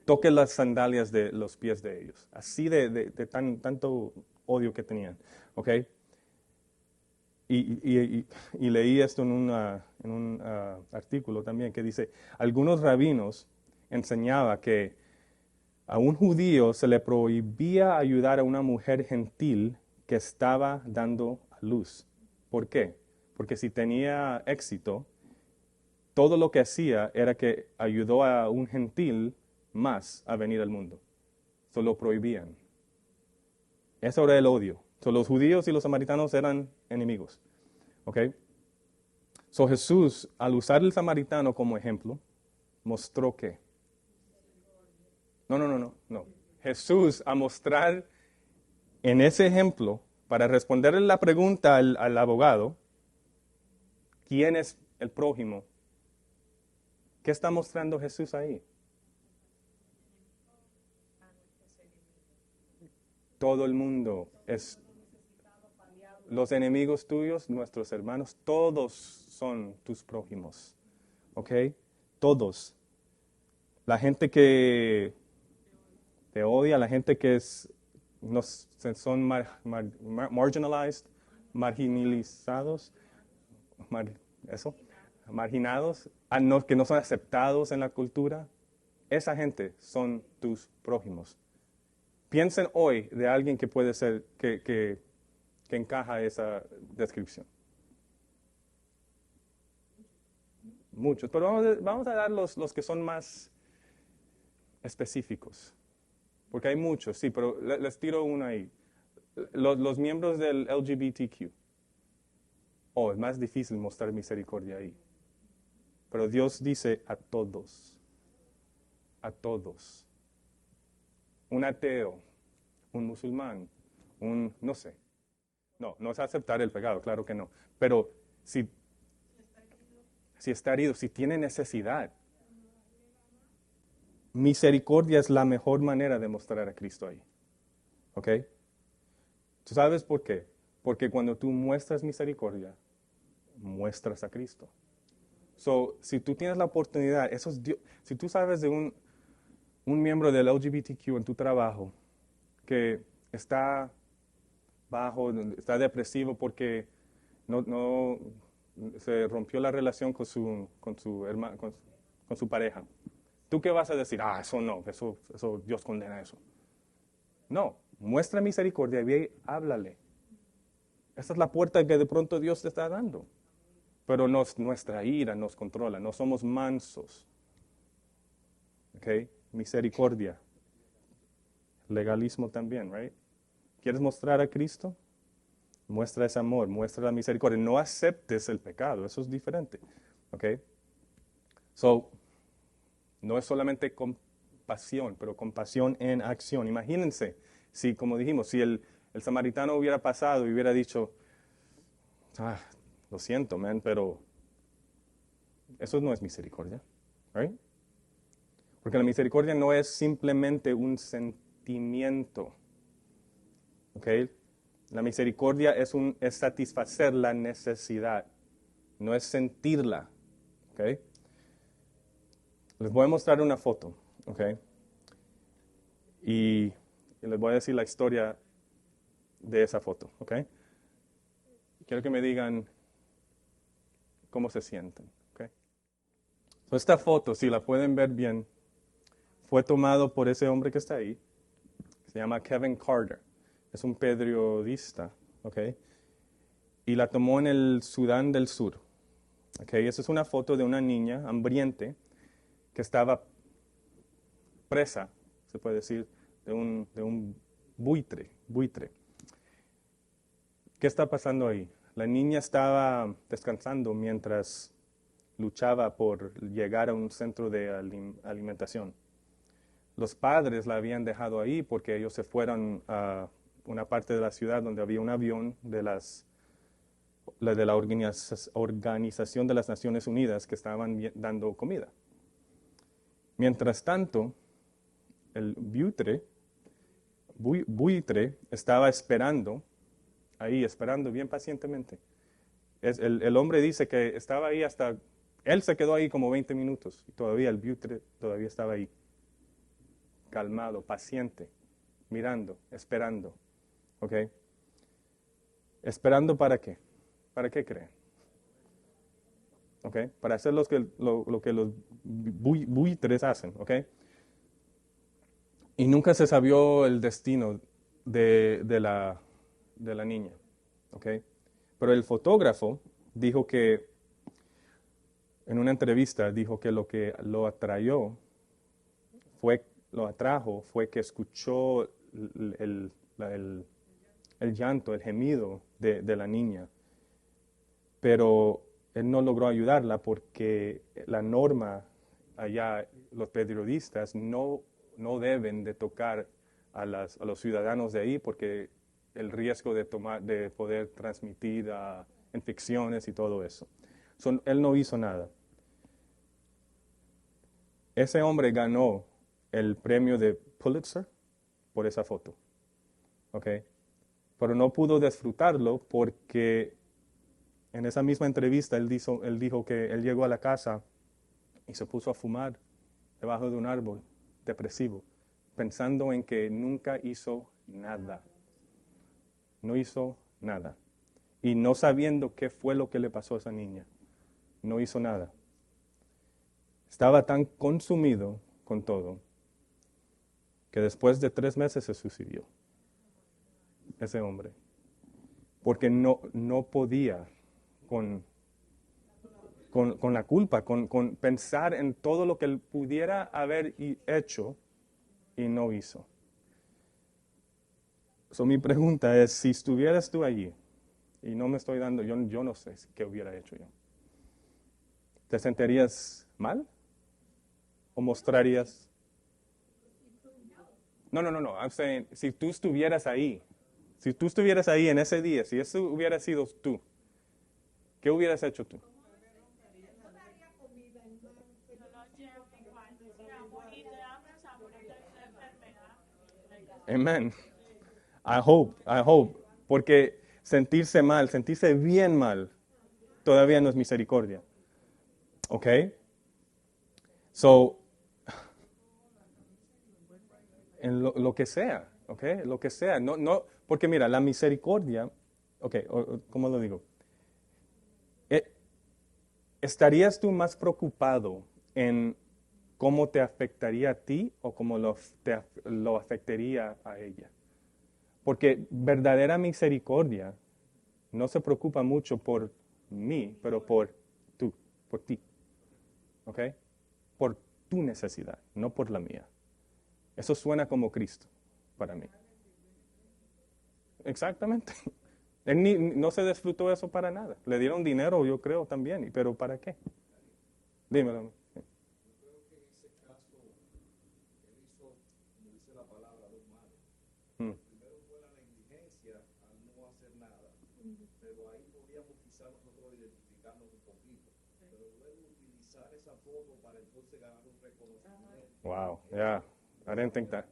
toque las sandalias de los pies de ellos, así de tanto odio que tenían, ¿ok? Y leí esto en un artículo también que dice, algunos rabinos enseñaban que a un judío se le prohibía ayudar a una mujer gentil que estaba dando a luz. ¿Por qué? Porque si tenía éxito, todo lo que hacía era que ayudó a un gentil más a venir al mundo. Se lo prohibían. Eso era el odio. Los judíos y los samaritanos eran enemigos. ¿Ok? So Jesús, al usar el samaritano como ejemplo, mostró que No. Jesús, a mostrar en ese ejemplo, para responderle la pregunta al abogado, ¿quién es el prójimo? ¿Qué está mostrando Jesús ahí? Todo el mundo es los enemigos tuyos, nuestros hermanos, todos son tus prójimos. ¿Ok? Todos. La gente que te odia, la gente que son marginalizados, marginados, que no son aceptados en la cultura, esa gente son tus prójimos. Piensen hoy de alguien que puede ser, que encaja esa descripción. Muchos, pero vamos a dar los que son más específicos. Porque hay muchos, sí, pero les tiro uno ahí. Los miembros del LGBTQ. Oh, es más difícil mostrar misericordia ahí. Pero Dios dice a todos. A todos. Un ateo, un musulmán, no sé. No es aceptar el pecado, claro que no. Pero si está herido, si tiene necesidad, misericordia es la mejor manera de mostrar a Cristo ahí. ¿Ok? ¿Tú sabes por qué? Porque cuando tú muestras misericordia, muestras a Cristo. So, si tú tienes la oportunidad, si tú sabes de un miembro del LGBTQ en tu trabajo que está bajo, está depresivo porque no se rompió la relación con su pareja. ¿Tú qué vas a decir? Eso no, eso Dios condena eso. No, muestra misericordia y ve, háblale. Esa es la puerta que de pronto Dios te está dando. Pero nuestra ira nos controla, no somos mansos. ¿Ok? Misericordia. Legalismo también, right? ¿Quieres mostrar a Cristo? Muestra ese amor, muestra la misericordia. No aceptes el pecado, eso es diferente. ¿Ok? So, no es solamente compasión, pero compasión en acción. Imagínense, si, como dijimos, si el samaritano hubiera pasado y hubiera dicho, lo siento, man, pero eso no es misericordia. ¿Right? Porque la misericordia no es simplemente un sentimiento. ¿Ok? La misericordia es satisfacer la necesidad, no es sentirla. ¿Ok? Les voy a mostrar una foto. ¿Ok? Y les voy a decir la historia de esa foto. ¿Ok? Quiero que me digan cómo se sienten. ¿Ok? So, esta foto, si la pueden ver bien, fue tomado por ese hombre que está ahí. Se llama Kevin Carter. Es un periodista, ¿ok? Y la tomó en el Sudán del Sur. ¿Ok? Esa es una foto de una niña hambriente que estaba presa, se puede decir, de un buitre. ¿Qué está pasando ahí? La niña estaba descansando mientras luchaba por llegar a un centro de alimentación. Los padres la habían dejado ahí porque ellos se fueron a una parte de la ciudad donde había un avión de la Organización de las Naciones Unidas que estaban dando comida. Mientras tanto, el buitre estaba esperando bien pacientemente. El hombre dice que estaba ahí él se quedó ahí como 20 minutos y todavía el buitre todavía estaba ahí. Calmado, paciente, mirando, esperando. ¿Ok? ¿Esperando para qué? ¿Para qué creen? ¿Ok? Para hacer lo que los buitres hacen. ¿Ok? Y nunca se sabió el destino de la niña. ¿Ok? Pero el fotógrafo dijo que, en una entrevista, dijo que lo que lo atrajo fue que escuchó el llanto, el gemido de la niña. Pero él no logró ayudarla porque la norma allá, los periodistas no deben de tocar a los ciudadanos de ahí porque el riesgo de poder transmitir infecciones y todo eso. Él no hizo nada. Ese hombre ganó el premio de Pulitzer por esa foto. ¿Ok? Pero no pudo disfrutarlo porque en esa misma entrevista él dijo que él llegó a la casa y se puso a fumar debajo de un árbol, depresivo, pensando en que nunca hizo nada. No hizo nada. Y no sabiendo qué fue lo que le pasó a esa niña. No hizo nada. Estaba tan consumido con todo que después de 3 meses se suicidió. Ese hombre. Porque no podía con la culpa, con pensar en todo lo que él pudiera haber hecho y no hizo. So, mi pregunta es, si estuvieras tú allí, y no me estoy dando, yo no sé qué hubiera hecho yo. ¿Te sentirías mal? ¿O mostrarías? No. I'm saying, si tú estuvieras ahí en ese día, si eso hubiera sido tú, ¿qué hubieras hecho tú? Amen. I hope. Porque sentirse mal, sentirse bien mal, todavía no es misericordia. ¿Ok? So, en lo que sea, ¿ok? Lo que sea. No, porque mira, la misericordia, ¿ok? ¿Cómo lo digo? ¿Estarías tú más preocupado en cómo te afectaría a ti o cómo lo afectaría a ella? Porque verdadera misericordia no se preocupa mucho por mí, pero por ti. ¿Ok? Por tu necesidad, no por la mía. Eso suena como Cristo para mí. Exactamente. Él no se disfrutó eso para nada. Le dieron dinero, yo creo también, pero ¿para qué? Dímelo. Wow, yeah, I didn't think that.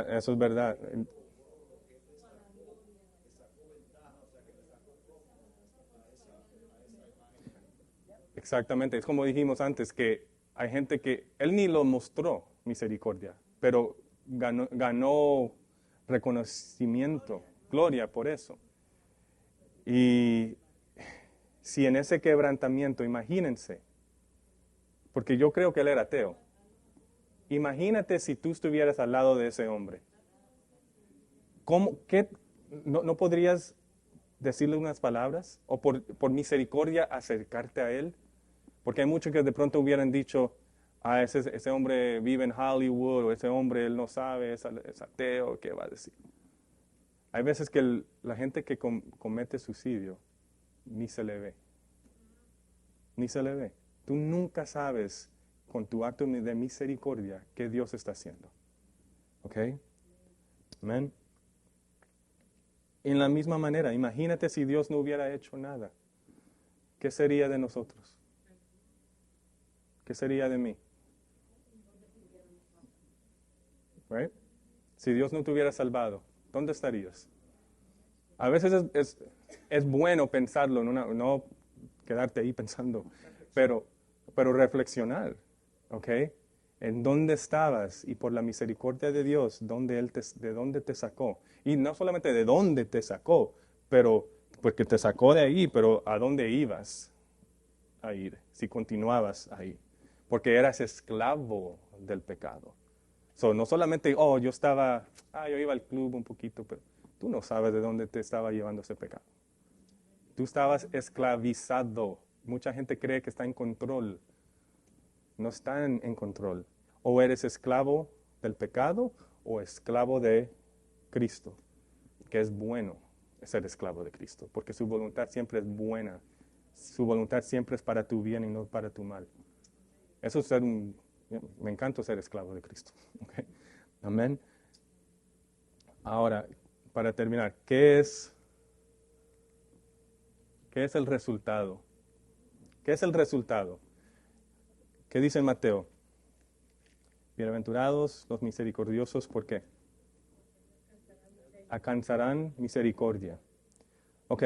Eso es verdad. Exactamente, es como dijimos antes, que hay gente que él ni lo mostró misericordia, pero ganó reconocimiento, gloria por eso. Y si en ese quebrantamiento, imagínense, porque yo creo que él era ateo, imagínate si tú estuvieras al lado de ese hombre. ¿No podrías decirle unas palabras? ¿O por misericordia acercarte a él? Porque hay muchos que de pronto hubieran dicho, ese hombre vive en Hollywood, o ese hombre él no sabe, es ateo, ¿qué va a decir? Hay veces que la gente que comete suicidio ni se le ve. Ni se le ve. Tú nunca sabes con tu acto de misericordia qué Dios está haciendo. ¿Ok? Amén. En la misma manera, imagínate si Dios no hubiera hecho nada. ¿Qué sería de nosotros? ¿Qué sería de mí? Right? Si Dios no te hubiera salvado, ¿dónde estarías? A veces es bueno pensarlo, no quedarte ahí pensando, pero reflexionar, ¿ok? En dónde estabas y por la misericordia de Dios, de dónde te sacó. Y no solamente de dónde te sacó, pero porque te sacó de ahí, pero a dónde ibas a ir, si continuabas ahí. Porque eras esclavo del pecado. So, no solamente, yo iba al club un poquito, pero tú no sabes de dónde te estaba llevando ese pecado. Tú estabas esclavizado. Mucha gente cree que está en control. No está en control. O eres esclavo del pecado o esclavo de Cristo, que es bueno ser esclavo de Cristo, porque su voluntad siempre es buena. Su voluntad siempre es para tu bien y no para tu mal. Eso es me encanta ser esclavo de Cristo. Okay. Amén. Ahora, para terminar, ¿qué es el resultado? ¿Qué es el resultado? ¿Qué dice en Mateo? Bienaventurados los misericordiosos, ¿por qué? Alcanzarán misericordia. Ok,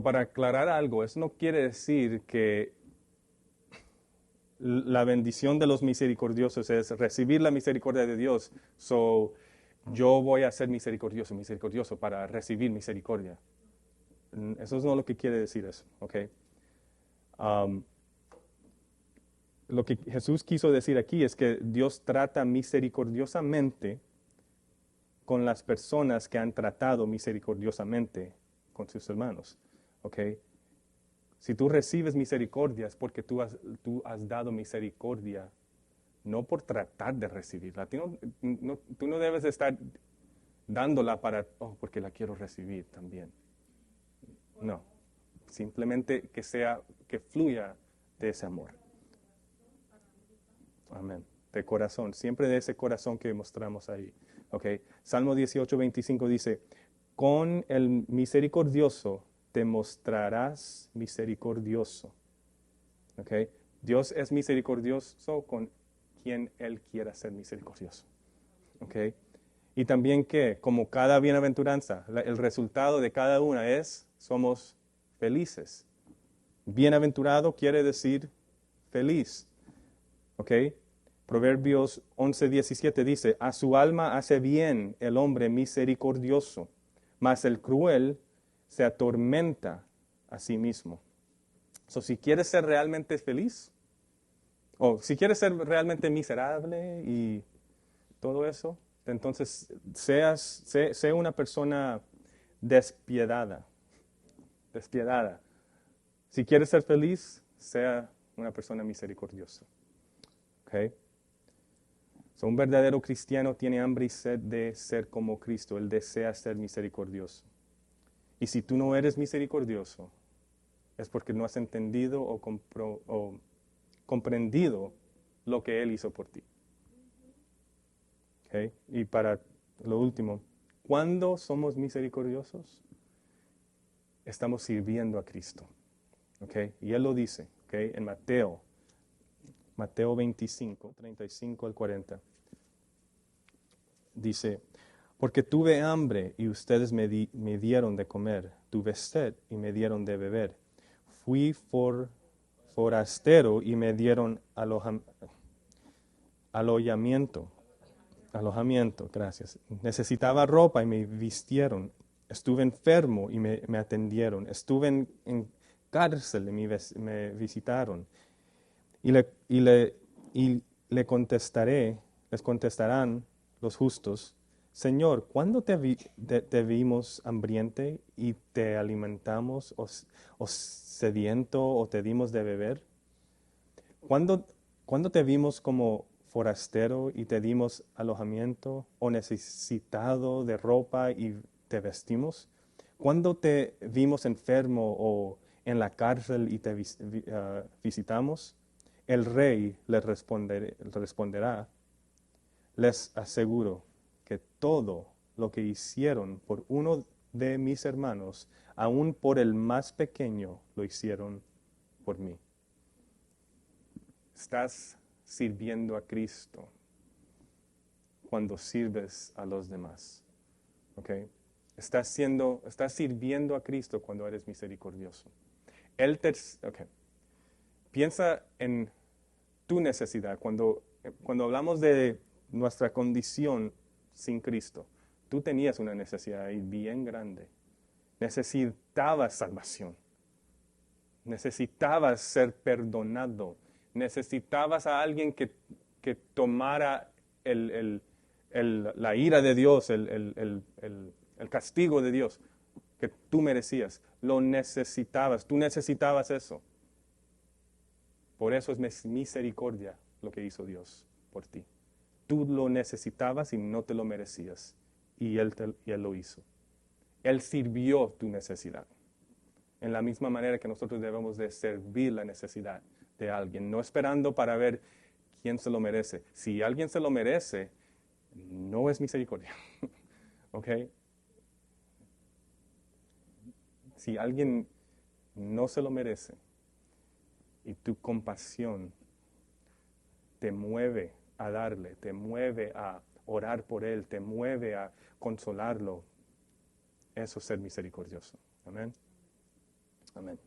para aclarar algo, eso no quiere decir que la bendición de los misericordiosos es recibir la misericordia de Dios. Yo voy a ser misericordioso para recibir misericordia. Eso es no lo que quiere decir eso, ¿ok? lo que Jesús quiso decir aquí es que Dios trata misericordiosamente con las personas que han tratado misericordiosamente con sus hermanos. ¿Ok? Si tú recibes misericordia es porque tú has dado misericordia, no por tratar de recibirla. Tú no debes estar dándola porque la quiero recibir también. No, simplemente que fluya de ese amor. Amén. De corazón, siempre de ese corazón que mostramos ahí. Okay. Salmo 18:25 dice, con el misericordioso te mostrarás misericordioso. Okay. Dios es misericordioso con quien Él quiera ser misericordioso. Okay. Y también que, como cada bienaventuranza, el resultado de cada una somos felices. Bienaventurado quiere decir feliz. ¿Ok? Proverbios 11:17 dice, a su alma hace bien el hombre misericordioso, mas el cruel se atormenta a sí mismo. Si quieres ser realmente feliz, o si quieres ser realmente miserable y todo eso, entonces sé una persona despiadada. Si quieres ser feliz, sea una persona misericordiosa. ¿Ok? Un verdadero cristiano tiene hambre y sed de ser como Cristo. Él desea ser misericordioso. Y si tú no eres misericordioso, es porque no has entendido o comprendido lo que Él hizo por ti. ¿Okay? Y para lo último, ¿cuándo somos misericordiosos? Estamos sirviendo a Cristo. ¿Okay? Y Él lo dice, ¿okay? En Mateo 25, 35 al 40. Dice, porque tuve hambre y ustedes me dieron de comer, tuve sed y me dieron de beber, fui forastero y me dieron alojamiento, gracias. Necesitaba ropa y me vistieron, estuve enfermo y me atendieron, estuve en cárcel y me visitaron. Y les contestarán los justos, Señor, ¿cuándo te vimos hambriente y te alimentamos, o sediento o te dimos de beber? ¿Cuándo te vimos como forastero y te dimos alojamiento, o necesitado de ropa y te vestimos? ¿Cuándo te vimos enfermo o en la cárcel y te visitamos? El rey les responderá, les aseguro que todo lo que hicieron por uno de mis hermanos, aun por el más pequeño, lo hicieron por mí. Estás sirviendo a Cristo cuando sirves a los demás. ¿Okay? Estás sirviendo a Cristo cuando eres misericordioso. Okay. Piensa en tu necesidad. Cuando hablamos de nuestra condición sin Cristo, tú tenías una necesidad ahí bien grande. Necesitabas salvación. Necesitabas ser perdonado. Necesitabas a alguien que tomara la ira de Dios, el castigo de Dios que tú merecías. Lo necesitabas. Tú necesitabas eso. Por eso es misericordia lo que hizo Dios por ti. Tú lo necesitabas y no te lo merecías. Y Él lo hizo. Él sirvió tu necesidad. En la misma manera que nosotros debemos de servir la necesidad de alguien. No esperando para ver quién se lo merece. Si alguien se lo merece, no es misericordia. ¿Ok? Si alguien no se lo merece, y tu compasión te mueve a darle, te mueve a orar por él, te mueve a consolarlo, eso es ser misericordioso. Amén. Amén.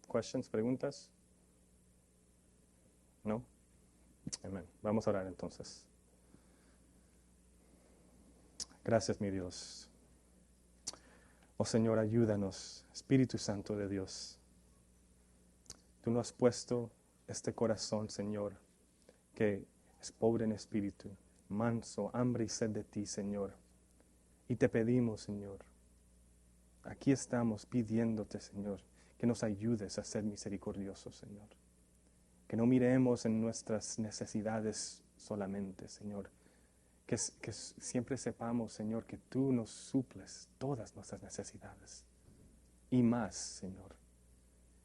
¿Questions, preguntas? ¿No? Amén. Vamos a orar entonces. Gracias, mi Dios. Oh Señor, ayúdanos, Espíritu Santo de Dios. Tú nos has puesto este corazón, Señor, que es pobre en espíritu, manso, hambre y sed de ti, Señor. Y te pedimos, Señor, aquí estamos pidiéndote, Señor, que nos ayudes a ser misericordiosos, Señor. Que no miremos en nuestras necesidades solamente, Señor. Que siempre sepamos, Señor, que tú nos suples todas nuestras necesidades. Y más, Señor.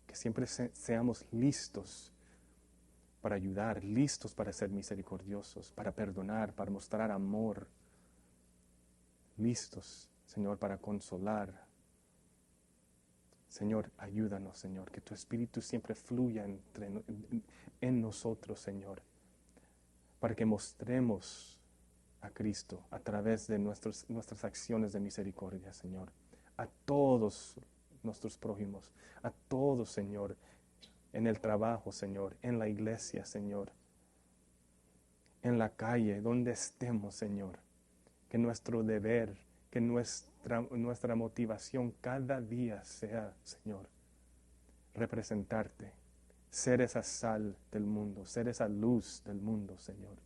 Que siempre seamos listos para ayudar, listos para ser misericordiosos, para perdonar, para mostrar amor. Listos, Señor, para consolar. Señor, ayúdanos, Señor, que tu Espíritu siempre fluya en nosotros, Señor, para que mostremos a Cristo a través de nuestras acciones de misericordia, Señor, a todos nuestros prójimos, a todos, Señor, en el trabajo, Señor, en la iglesia, Señor, en la calle, donde estemos, Señor, que nuestro deber, que nuestra motivación cada día sea, Señor, representarte, ser esa sal del mundo, ser esa luz del mundo, Señor.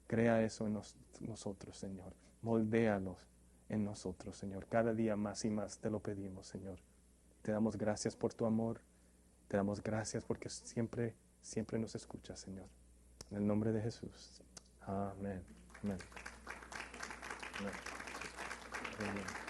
Crea eso en nosotros, Señor. Moldéalos en nosotros, Señor. Cada día más y más te lo pedimos, Señor. Te damos gracias por tu amor. Te damos gracias porque siempre nos escuchas, Señor. En el nombre de Jesús. Amén. Amén. Amén. Amén.